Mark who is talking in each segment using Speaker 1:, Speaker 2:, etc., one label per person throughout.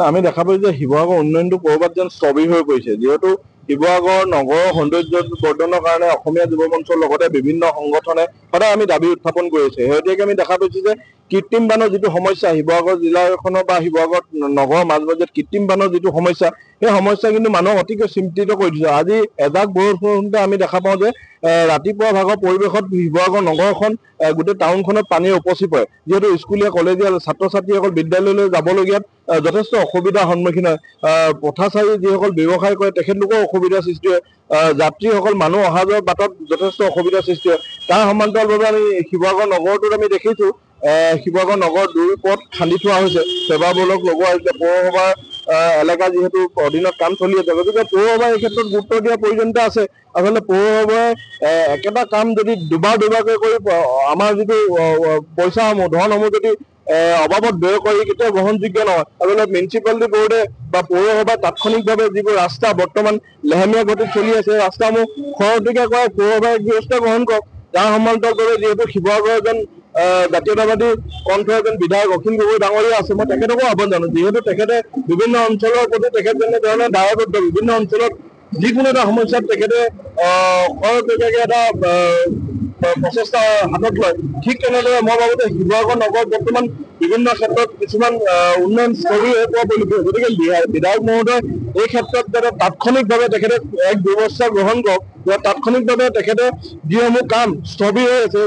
Speaker 1: আমি দেখা পাইছো যে শিৱসাগৰ উন্নয়নটো ক'ৰবাত যেন স্থবিৰ হৈ পৰিছে, যিহেতু শিৱসাগৰ নগৰৰ সৌন্দৰ্য বৰ্ধনৰ কাৰণে অসমীয়া যুৱ মঞ্চৰ লগতে বিভিন্ন সংগঠনে সদায় আমি দাবী উত্থাপন কৰিছে। শেহতীয়াকৈ আমি দেখা পাইছো যে কৃত্ৰিম বানৰ যিটো সমস্যা শিৱসাগৰ জিলাখনৰ বা শিৱসাগৰ নগৰৰ মাজমজিয়াত কৃত্ৰিম বানৰ যিটো সমস্যা, সেই সমস্যা কিন্তু মানুহক অতিকৈ চিন্তিত কৰি দিছে। আজি এজাক বৰষুণতে আমি দেখা পাওঁ যে ৰাতিপুৱা ভাগৰ পৰিৱেশত শিৱসাগৰ নগৰখন গোটেই টাউনখনত পানীৰে উপচি পৰে, যিহেতু স্কুলীয়া কলেজীয়া ছাত্ৰ ছাত্ৰীসকল বিদ্যালয়লৈ যাবলগীয়াত যথেষ্ট অসুবিধাৰ সন্মুখীন হয়। পথাচাৰী যিসকল ব্যৱসায় কৰে তেখেতলোকৰ অসুবিধাৰ সৃষ্টি হয়, যাত্ৰীসকল মানুহ অহা যোৱাৰ বাটত যথেষ্ট অসুবিধাৰ সৃষ্টি হয়। তাৰ সমান্তৰালভাৱে আমি শিৱসাগৰ নগৰটোত আমি দেখিছো শিৱসাগৰ নগৰ দুই পথ খান্দি থোৱা হৈছে, সেৱা বলক লগোৱা হৈছে। পৌৰসভাৰ এলেকা যিহেতু অধীনত কাম চলি আছে, গতিকে পৌৰসভাই এই ক্ষেত্ৰত গুৰুত্ব দিয়াৰ প্ৰয়োজনীয়তা আছে। আচলতে পৌৰসভাই একেটা কাম যদি দুবাৰকৈ কৰি আমাৰ যিটো পইচাসমূহ ধনসমূহ যদি অবাবত ব্যয় কৰি কেতিয়াও গ্ৰহণযোগ্য নহয়। আচলতে মিউনিচিপালিটি বোৰ্ডে বা পৌৰসভাই তাৎক্ষণিকভাৱে যিবোৰ ৰাস্তা বৰ্তমান লেহেমীয়া গতিত চলি আছে, ৰাস্তাসমূহ খৰতকীয়া কৰা পৌৰসভাই ব্যৱস্থা গ্ৰহণ কৰক। তাৰ সমান্তৰালভাৱে যিহেতু শিৱসাগৰ এজন জাতীয়তাবাদী কণ্ঠৰ এজন বিধায়ক অখিল গগৈ ডাঙৰীয়া আছে, মই তেখেতকো আহ্বান জানো, যিহেতু তেখেতে বিভিন্ন অঞ্চলৰ প্ৰতি তেখেত যেনেধৰণে দায়বদ্ধ, বিভিন্ন অঞ্চলত যিকোনো এটা সমস্যাত তেখেতে খৰতকীয়াকৈ এটা প্ৰচেষ্টা হাতত লয়। ঠিক তেনেদৰে মই ভাবো যে শিৱসাগৰ নগৰত বৰ্তমান বিভিন্ন ক্ষেত্ৰত কিছুমান উন্নয়ন স্থবিৰ হৈ পৰা পৰিলক্ষিত। গতিকে বিধায়ক মহোদয় এই ক্ষেত্ৰত যাতে তাৎক্ষণিকভাৱে তেখেতে এক ব্যৱস্থা গ্ৰহণ কৰক, তাৎক্ষণিকভাৱে তেখেতে যিসমূহ কাম স্থবিৰ হৈ আছে,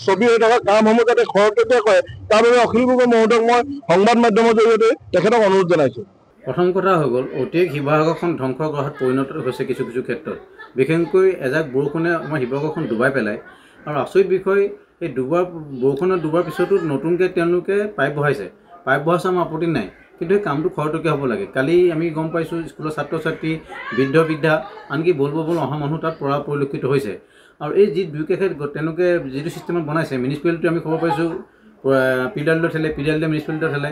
Speaker 1: স্থবিৰ হৈ থকা কামসমূহ যাতে খৰতকীয়া কৰে, তাৰ বাবে অখিল গগৈ মহোদয়ক মই সংবাদ মাধ্যমৰ জৰিয়তে তেখেতক অনুৰোধ জনাইছো।
Speaker 2: প্ৰথম কথা হৈ গ'ল, অতিৰিক্ত শিৱসাগৰখন ধ্বংসগ্ৰহত পৰিণত হৈছে কিছু কিছু ক্ষেত্ৰত। বিশেষকৈ এজাক বৰষুণে আমাৰ শিৱসাগৰখন ডুবাই পেলায়। আৰু আচৰিত বিষয়, এই বৰষুণৰ ডুবাৰ পিছতো নতুনকৈ তেওঁলোকে পাইপ বহাইছে। পাইপ বহাইছে আমাৰ আপত্তি নাই, কিন্তু এই কামটো খৰতকীয়া হ'ব লাগে। কালি আমি গম পাইছোঁ স্কুলৰ ছাত্ৰ ছাত্ৰী, বৃদ্ধ বৃদ্ধা, আনকি বল অহা মানুহ তাত পৰা পৰিলক্ষিত হৈছে। আৰু এই যি দুই কাষে তেওঁলোকে যিটো ছিষ্টেমত বনাইছে, মিউনিচিপালিটি আমি খবৰ পাইছোঁ পিডাব্লিউডিলৈ ঠেলে, পিডাব্লিউডিয়ে মিউনিচিপালিটিলৈ ঠেলে।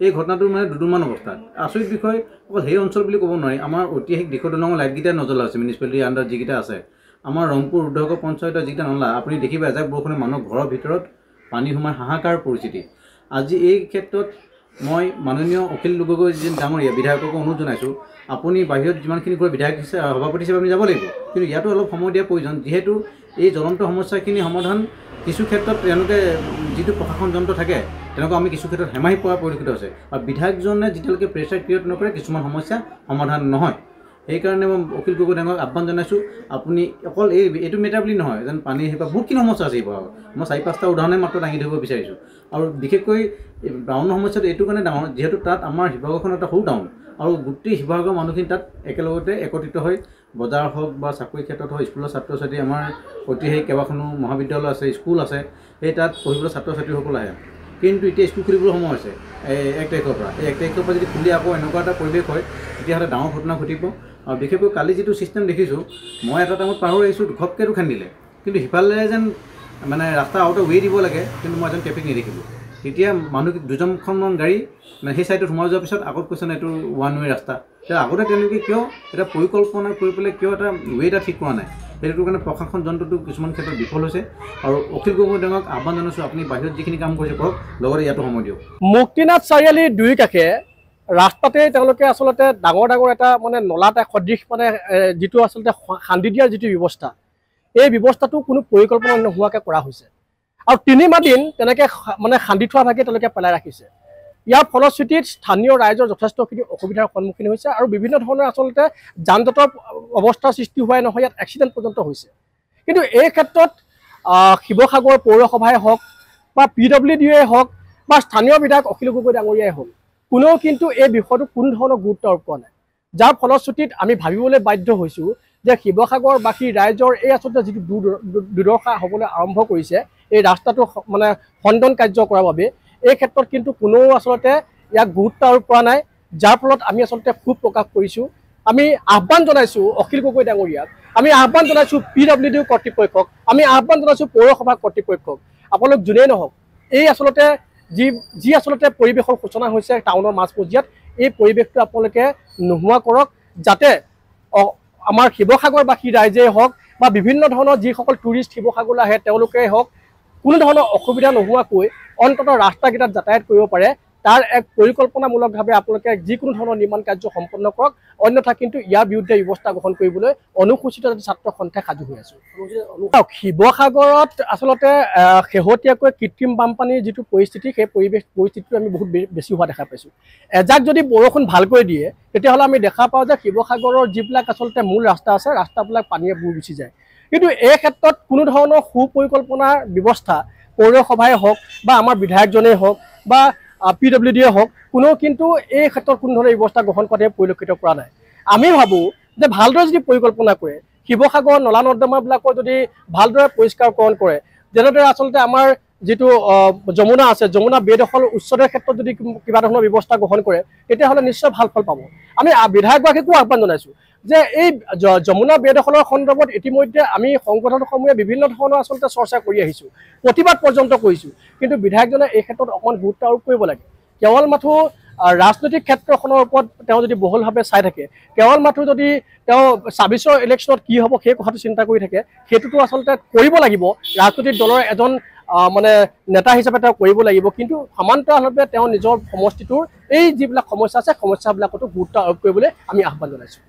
Speaker 2: এই ঘটনাটো মানে দুদুমান অৱস্থাত। আচৰিত বিষয়, অকল সেই অঞ্চল বুলি ক'ব নোৱাৰি, আমাৰ ঐতিহাসিক দিশৰ দলঙৰ লাইটকেইটা নজ্বলা হৈছে মিউনিচিপালিটিৰ আণ্ডাৰত যিকেইটা আছে। আমাৰ ৰংপুৰ ৰুদ্ৰনগৰ পঞ্চায়তৰ যিকেইটা নলা, আপুনি দেখিব এজাক বৰষুণে মানুহৰ ঘৰৰ ভিতৰত পানী সোমাই হাহাকাৰ পৰিস্থিতি। আজি এই ক্ষেত্ৰত মই মাননীয় অখিল গগৈ যি ডাঙৰীয়া বিধায়ককো অনুৰোধ জনাইছোঁ, আপুনি বাহিৰত যিমানখিনি কৰে বিধায়ক সভাপতি হিচাপে আপুনি যাব লাগিব, কিন্তু ইয়াতো অলপ সময় দিয়াৰ প্ৰয়োজন। যিহেতু এই জ্বলন্ত সমস্যাখিনি সমাধান কিছু ক্ষেত্ৰত তেওঁলোকে যিটো প্ৰশাসন যন্ত্ৰ থাকে তেনেকুৱা আমি কিছু ক্ষেত্ৰত হেমাহি পৰা পৰিলক্ষিত হৈছে। আৰু বিধায়কজনে যেতিয়ালৈকে প্ৰেছাৰ ক্ৰিয়েট নকৰে কিছুমান সমস্যা সমাধান নহয়। সেইকাৰণে মই অখিল গগৈ ডাঙৰীয়াক আহ্বান জনাইছোঁ, আপুনি অকল এইটো মেটাৰ বুলি নহয়, যেন পানী সেইবা বহুতখিনি সমস্যা আছে শিৱসাগৰত। মই 4-5টা উদাহৰণে মাত্ৰ দাঙি ধৰিব বিচাৰিছোঁ। আৰু বিশেষকৈ টাউনৰ সমস্যাটো এইটো কাৰণে ডাঙৰ, যিহেতু তাত আমাৰ শিৱসাগৰখন এটা সৰু টাউন, আৰু গোটেই শিৱসাগৰৰ মানুহখিনি তাত একেলগতে একত্ৰিত হৈ বজাৰ হওক বা চাকৰি ক্ষেত্ৰত হওক, স্কুলৰ ছাত্ৰ ছাত্ৰী, আমাৰ ঐতিহাসিক কেইবাখনো মহাবিদ্যালয় আছে, স্কুল আছে, সেই তাত পঢ়িবলৈ ছাত্ৰ ছাত্ৰীসকল আহে। কিন্তু এতিয়া স্কুল খুলিবলৈ সময় হৈছে 1 তাৰিখৰ পৰা। এই 1 তাৰিখৰ পৰা যদি খুলি আকৌ এনেকুৱা এটা পৰিৱেশ হয়, তেতিয়াহ'লে ডাঙৰ ঘটনা ঘটিব। আৰু বিশেষকৈ কালি যিটো ছিষ্টেম দেখিছোঁ, মই এটা টাইমত পাৰ হৈ আহিছোঁ, ঘপকৈতো খান্দিলে, কিন্তু সিফালে যেন মানে ৰাস্তা আউটৰ ৱে দিব লাগে, কিন্তু মই এজন ট্ৰেফিক নেদেখিলোঁ। তেতিয়া মানুহ দুজনখনমান গাড়ী মানে সেই ছাইডত সোমাই যোৱাৰ পিছত আগত কৈছে এইটো 1 ৱে ৰাস্তা। তেতিয়া আগতে তেওঁলোকে কিয় এটা পৰিকল্পনা কৰি পেলাই কিয় এটা ৱে এটা ঠিক কৰা নাই, সেইটো কাৰণে প্ৰশাসন যন্ত্ৰটো কিছুমান ক্ষেত্ৰত বিফল হৈছে। আৰু অখিল গগৈ ডাঙৰীয়াক আহ্বান জনাইছোঁ, আপুনি বাহিৰত যিখিনি কাম কৰিছে কৰক, লগতে ইয়াতো সময় দিয়ক।
Speaker 3: মুক্তিনাথ চাৰিআলিৰ দুই কাষে ৰাস্তাতে তেওঁলোকে আচলতে ডাঙৰ এটা মানে নলা এটা সদৃশ মানে যিটো আচলতে খান্দি দিয়াৰ যিটো ব্যৱস্থা, এই ব্যৱস্থাটো কোনো পৰিকল্পনা নোহোৱাকৈ কৰা হৈছে। আৰু 3 মাহ দিন তেনেকৈ মানে খান্দি থোৱা ভাগে তেওঁলোকে পেলাই ৰাখিছে। ইয়াৰ ফলশ্ৰুতিত স্থানীয় ৰাইজৰ যথেষ্টখিনি অসুবিধাৰ সন্মুখীন হৈছে, আৰু বিভিন্ন ধৰণৰ আচলতে যান জঁটৰ অৱস্থাৰ সৃষ্টি হোৱাই নহয়, ইয়াত এক্সিডেণ্ট পৰ্যন্ত হৈছে। কিন্তু এই ক্ষেত্ৰত শিৱসাগৰ পৌৰসভাই হওক বা PWDয়ে হওক বা স্থানীয় বিধায়ক অখিল গগৈ ডাঙৰীয়াই হওক, কোনেও কিন্তু এই বিষয়টো কোনো ধৰণৰ গুৰুত্ব আৰোপ কৰা নাই। যাৰ ফলশ্ৰুতিত আমি ভাবিবলৈ বাধ্য হৈছোঁ যে শিৱসাগৰবাসী ৰাইজৰ এই আচলতে যিটো দুৰ্দশা হ'বলৈ আৰম্ভ কৰিছে, এই ৰাস্তাটো মানে খণ্ডন কাৰ্য কৰাৰ বাবে, এই ক্ষেত্ৰত কিন্তু কোনেও আচলতে ইয়াক গুৰুত্ব আৰোপ কৰা নাই। যাৰ ফলত আমি আচলতে ক্ষোভ প্ৰকাশ কৰিছোঁ। আমি আহ্বান জনাইছোঁ অখিল গগৈ ডাঙৰীয়াক, আমি আহ্বান জনাইছোঁ PWD কৰ্তৃপক্ষক, আমি আহ্বান জনাইছোঁ পৌৰসভা কৰ্তৃপক্ষক, আপোনালোক যোনেই নহওক, এই আচলতে যি আচলতে পৰিৱেশৰ সূচনা হৈছে টাউনৰ মাজমজিয়াত, এই পৰিৱেশটো আপোনালোকে নোহোৱা কৰক, যাতে আমাৰ শিৱসাগৰবাসী ৰাইজেই হওক বা বিভিন্ন ধৰণৰ যিসকল টুৰিষ্ট শিৱসাগৰলৈ আহে তেওঁলোকেই হওক, কোনো ধৰণৰ অসুবিধা নোহোৱাকৈ অন্ততঃ ৰাস্তাকেইটাত যাতায়াত কৰিব পাৰে, তাৰ এক পৰিকল্পনামূলকভাৱে আপোনালোকে যিকোনো ধৰণৰ নিৰ্মাণ কাৰ্য সম্পন্ন কৰক, অন্যথা কিন্তু ইয়াৰ বিৰুদ্ধে ব্যৱস্থা গ্ৰহণ কৰিবলৈ অনুসূচিত ছাত্ৰ সন্থাই সাজু হৈ আছো। শিৱসাগৰত আচলতে শেহতীয়াকৈ কৃত্ৰিম বানপানীৰ যিটো পৰিস্থিতি, সেই পৰিস্থিতিটো আমি বহুত বেছি হোৱা দেখা পাইছোঁ। এজাক যদি বৰষুণ ভালকৈ দিয়ে তেতিয়াহ'লে আমি দেখা পাওঁ যে শিৱসাগৰৰ যিবিলাক আচলতে মূল ৰাস্তা আছে, ৰাস্তাবিলাক পানীয়ে বুৰ গুচি যায়। কিন্তু এই ক্ষেত্ৰত কোনো ধৰণৰ সুপৰিকল্পনাৰ ব্যৱস্থা পৌৰসভাই হওক বা আমাৰ বিধায়কজনেই হওক বা PWDয়ে হওক, কোনেও কিন্তু এই ক্ষেত্ৰত কোনো ধৰণৰ ব্যৱস্থা গ্ৰহণ কৰাটো পৰিলক্ষিত কৰা নাই। আমি ভাবোঁ যে ভালদৰে যদি পৰিকল্পনা কৰে, শিৱসাগৰ নলা নৰ্দমাবিলাকৰ যদি ভালদৰে পৰিষ্কাৰকৰণ কৰে, যেনেদৰে আচলতে আমাৰ যিটো যমুনা আছে, যমুনা বেদখল উচ্ছেদৰ ক্ষেত্ৰত যদি কিবা ধৰণৰ ব্যৱস্থা গ্ৰহণ কৰে তেতিয়াহ'লে নিশ্চয় ভাল ফল পাব। আমি বিধায়কগৰাকীকো আহ্বান জনাইছোঁ যে এই যমুনা বেদখলৰ সন্দৰ্ভত ইতিমধ্যে আমি সংগঠনসমূহে বিভিন্ন ধৰণৰ আচলতে চৰ্চা কৰি আহিছোঁ, প্ৰতিবাদ পৰ্যন্ত কৰিছোঁ, কিন্তু বিধায়কজনে এই ক্ষেত্ৰত অকণমান গুৰুত্ব আৰোপ কৰিব লাগে। কেৱল মাথো ৰাজনৈতিক ক্ষেত্ৰখনৰ ওপৰত তেওঁ যদি বহুলভাৱে চাই থাকে, কেৱল মাথো যদি তেওঁ ২৬ৰ ইলেকশ্যনত কি হ'ব সেই কথাটো চিন্তা কৰি থাকে, সেইটোতো আচলতে কৰিব লাগিব, ৰাজনৈতিক দলৰ এজন মানে নেতা হিচাপে তেওঁ কৰিব লাগিব, কিন্তু সমান্তৰালভাৱে তেওঁ নিজৰ সমষ্টিটোৰ এই যিবিলাক সমস্যা আছে সমস্যাবিলাকতো গুৰুত্ব আৰোপ কৰিবলৈ আমি আহ্বান জনাইছোঁ।